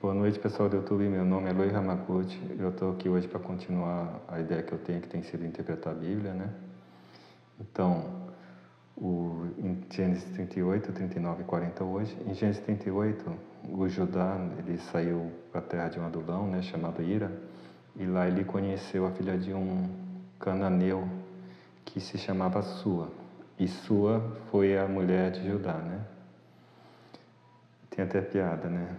Boa noite, pessoal do YouTube. Meu nome é Eloy Ramakuti. Eu estou aqui hoje para continuar a ideia que eu tenho, que tem sido interpretar a Bíblia, né? Então, em Gênesis 38, 39 e 40 hoje. Em Gênesis 38, o Judá, ele saiu para a terra de um adulão, né, chamado Ira, e lá ele conheceu a filha de um cananeu que se chamava Sua. E Sua foi a mulher de Judá, né? Tem até piada, né?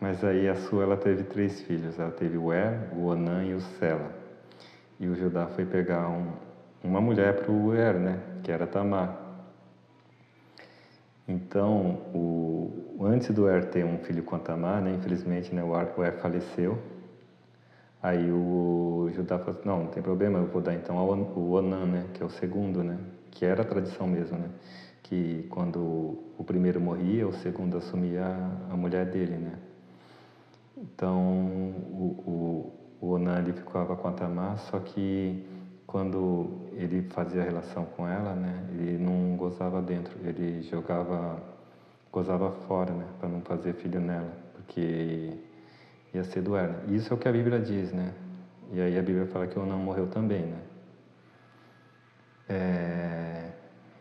Mas aí a Sua, ela teve 3 filhos. Ela teve o Er, o Onã e o Sela. E o Judá foi pegar uma mulher para o Er, né? Que era Tamar. Então, antes do Er ter um filho com a Tamar, né? Infelizmente, né? O Er faleceu. Aí o Judá falou assim, não tem problema, eu vou dar então o Onã, né? Que é o segundo, né? Que era a tradição mesmo, né? Que quando o primeiro morria, o segundo assumia a mulher dele, né? Então, o Onan ele ficava com a Tamar, só que quando ele fazia relação com ela, né, ele não gozava dentro, ele gozava fora, né, para não fazer filho nela, porque ia ser do Er. Isso é o que a Bíblia diz, né? E aí a Bíblia fala que o Onan morreu também, né?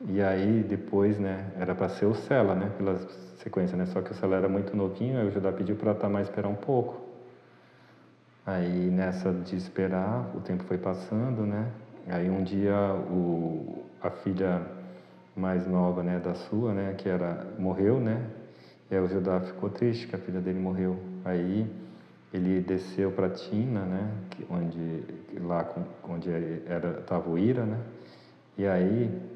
E aí depois, né, era para ser o Sela, né, pela sequência, né? Só que o Sela era muito novinho, aí o Judá pediu para Tamar esperar um pouco. Aí nessa de esperar, o tempo foi passando, né? Aí um dia a filha mais nova, né, da Sua, né, morreu, né? E aí o Judá ficou triste que a filha dele morreu. Aí ele desceu para Tina, né, onde estava o Ira, né? E aí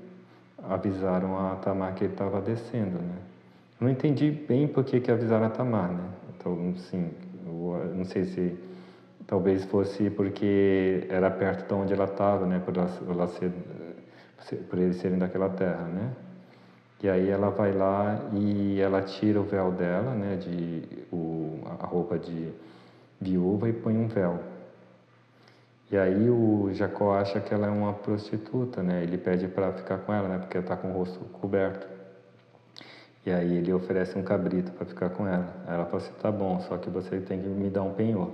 avisaram a Tamar que ele estava descendo, né? Eu não entendi bem por que avisaram a Tamar, né? Então, sim, eu não sei se talvez fosse porque era perto de onde ela estava, né? Por eles serem daquela terra, né? E aí ela vai lá e ela tira o véu dela, né? A roupa de viúva e põe um véu. E aí o Jacó acha que ela é uma prostituta, né? Ele pede para ficar com ela, né? Porque ela está com o rosto coberto. E aí ele oferece um cabrito para ficar com ela. Aí ela fala assim, tá bom, só que você tem que me dar um penhor.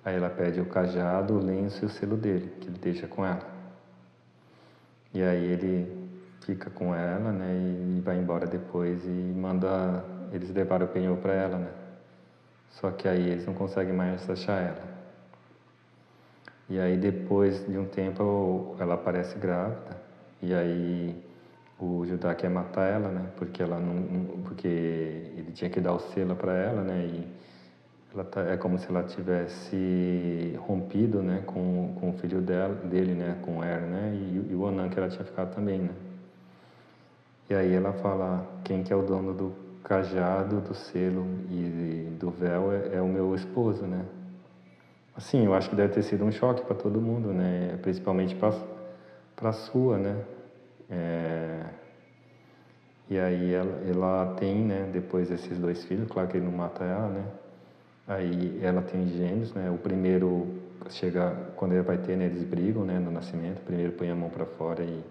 Aí ela pede o cajado, o lenço e o selo dele, que ele deixa com ela. E aí ele fica com ela, né? E vai embora depois e manda eles levarem o penhor para ela, né? Só que aí eles não conseguem mais achar ela. E aí depois de um tempo ela aparece grávida. E aí o Judá quer matar ela, né? Porque ele tinha que dar o selo para ela, né? E é como se ela tivesse rompido, né? Com o filho dele, né? Com Er, né? E o Onan que ela tinha ficado também, né? E aí ela fala, quem que é o dono do cajado, do selo e do véu é o meu esposo, né? Assim, eu acho que deve ter sido um choque para todo mundo, né? Principalmente para a Sua, né? E aí ela tem, né? Depois esses 2 filhos, claro que ele não mata ela, né? Aí ela tem gêmeos, né? O primeiro chega, quando ele vai ter, né? Eles brigam, né? No nascimento. O primeiro põe a mão para fora e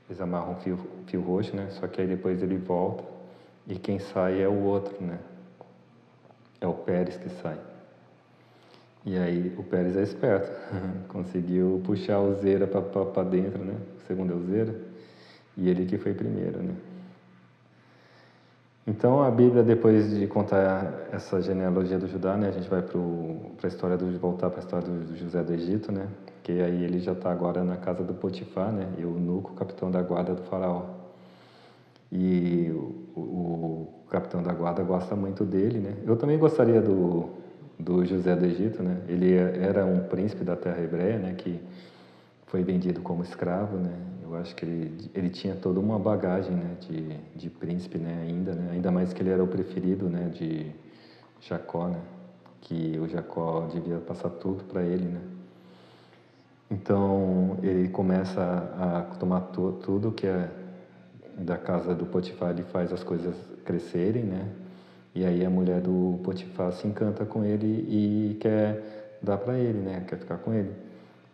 eles amarram um fio roxo, né? Só que aí depois ele volta e quem sai é o outro, né? É o Pérez que sai. E aí o Pérez é esperto, conseguiu puxar o Zera para dentro, né? O segundo é o Zera, e ele que foi primeiro, né? Então a Bíblia, depois de contar essa genealogia do Judá, né? A gente vai voltar para a história do José do Egito, né? Que aí ele já está agora na casa do Potifar, né? E o Eunuco, capitão da guarda do faraó. E o capitão da guarda gosta muito dele, né? Eu também gostaria do José do Egito, né? Ele era um príncipe da terra hebreia, né? Que foi vendido como escravo, né? Eu acho que ele tinha toda uma bagagem, né? De príncipe, né? Ainda mais que ele era o preferido, né? De Jacó, né? Que o Jacó devia passar tudo para ele, né? Então ele começa a tomar tudo que é da casa do Potifar, ele faz as coisas crescerem, né? E aí a mulher do Potifar se encanta com ele e quer dar para ele, né? Quer ficar com ele.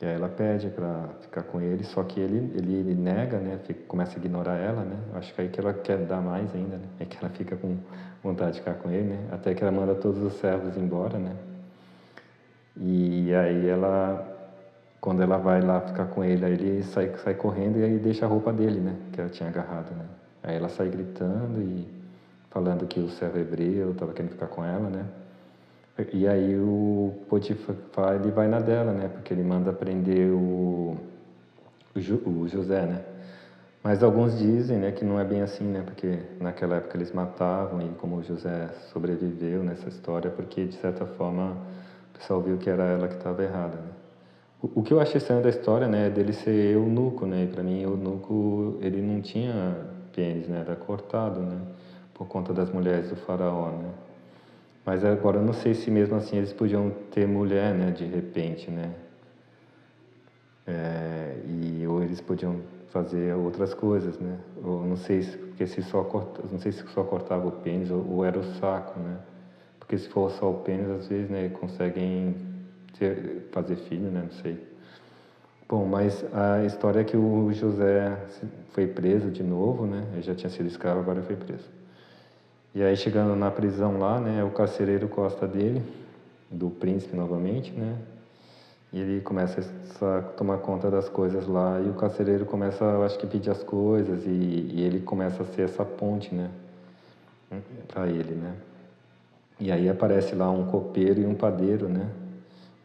E aí ela pede para ficar com ele, só que ele nega, né? Começa a ignorar ela, né? Acho que aí que ela quer dar mais ainda, né? É que ela fica com vontade de ficar com ele, né? Até que ela manda todos os servos embora, né? E aí quando ela vai lá ficar com ele, aí ele sai correndo e aí deixa a roupa dele, né? Que ela tinha agarrado, né? Aí ela sai gritando e falando que o servo hebreu estava querendo ficar com ela, né? E aí o Potifar, ele vai na dela, né? Porque ele manda prender o José, né? Mas alguns dizem, né, que não é bem assim, né? Porque naquela época eles matavam e como o José sobreviveu nessa história, porque de certa forma o pessoal viu que era ela que estava errada, né? O que eu achei estranho da história, né, é dele ser eunuco, né? E para mim, eunuco, ele não tinha pênis, né? Era cortado, né? Por conta das mulheres do faraó, né? Mas agora eu não sei se mesmo assim eles podiam ter mulher, né? De repente, né? Ou eles podiam fazer outras coisas, né? Ou não sei se, porque não sei se só cortava o pênis ou era o saco, né? Porque se for só o pênis, às vezes, né, conseguem fazer filho, né? Não sei. Bom, mas a história é que o José foi preso de novo, né? Ele já tinha sido escravo, agora foi preso. E aí chegando na prisão lá, né, o carcereiro gosta dele, do príncipe novamente, né? E ele começa a tomar conta das coisas lá e o carcereiro começa, eu acho que pedir as coisas e ele começa a ser essa ponte, né? Para ele, né? E aí aparece lá um copeiro e um padeiro, né?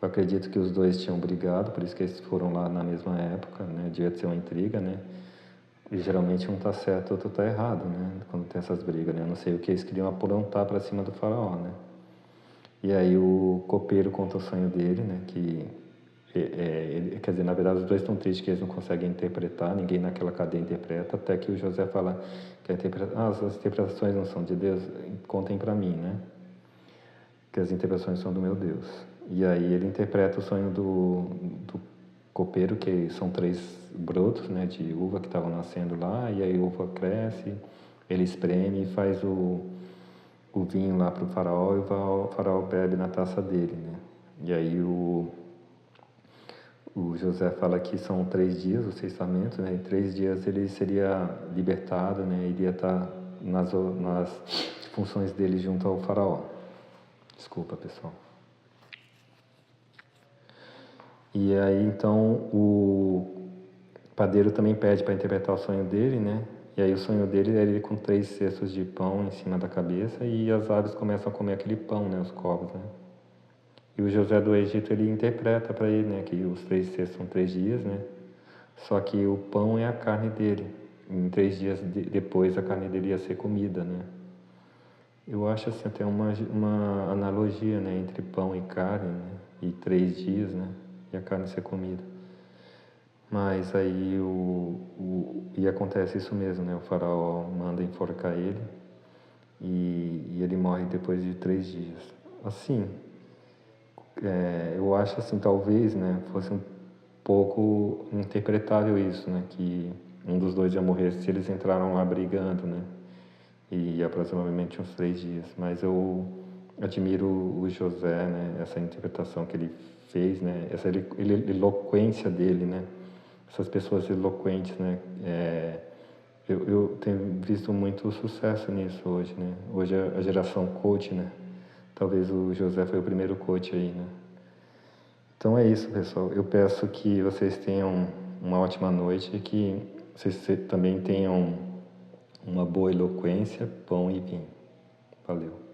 Eu acredito que os dois tinham brigado, por isso que eles foram lá na mesma época, né? Devia ser uma intriga, né? E geralmente um tá certo, outro tá errado, né? Quando tem essas brigas, né? Eu não sei o que eles queriam aprontar para cima do faraó, né? E aí o copeiro conta o sonho dele, né? Quer dizer, na verdade os dois estão tristes que eles não conseguem interpretar, ninguém naquela cadeia interpreta, até que o José fala que as interpretações não são de Deus, contem para mim, né? Que as interpretações são do meu Deus. E aí ele interpreta o sonho do copeiro, que são 3 brotos, né, de uva que estavam nascendo lá, e aí a uva cresce, ele espreme e faz o vinho lá para o faraó, e o faraó bebe na taça dele, né? E aí o José fala que são 3 dias, o cessamento, né? Em 3 dias ele seria libertado, né? Iria estar nas funções dele junto ao faraó. Desculpa, pessoal. E aí, então, o padeiro também pede para interpretar o sonho dele, né? E aí o sonho dele é ele com 3 cestos de pão em cima da cabeça e as aves começam a comer aquele pão, né? Os corvos, né? E o José do Egito, ele interpreta para ele, né? Que os 3 cestos são 3 dias, né? Só que o pão é a carne dele. Em 3 dias depois a carne dele ia ser comida, né? Eu acho assim até uma analogia, né? Entre pão e carne, né? E 3 dias, né? E a carne ser comida. Mas aí e acontece isso mesmo, né? O faraó manda enforcar ele e ele morre depois de 3 dias. Assim, eu acho assim, talvez, né? Fosse um pouco interpretável isso, né? Que um dos dois ia morrer se eles entraram lá brigando, né? E aproximadamente uns 3 dias. Mas eu admiro o José, né? Essa interpretação que ele fez, né? Essa eloquência dele, né? Essas pessoas eloquentes, né? Eu tenho visto muito sucesso nisso hoje, né? Hoje a geração coach, né? Talvez o José foi o primeiro coach aí, né? Então é isso, pessoal. Eu peço que vocês tenham uma ótima noite e que vocês também tenham uma boa eloquência, pão e vinho. Valeu.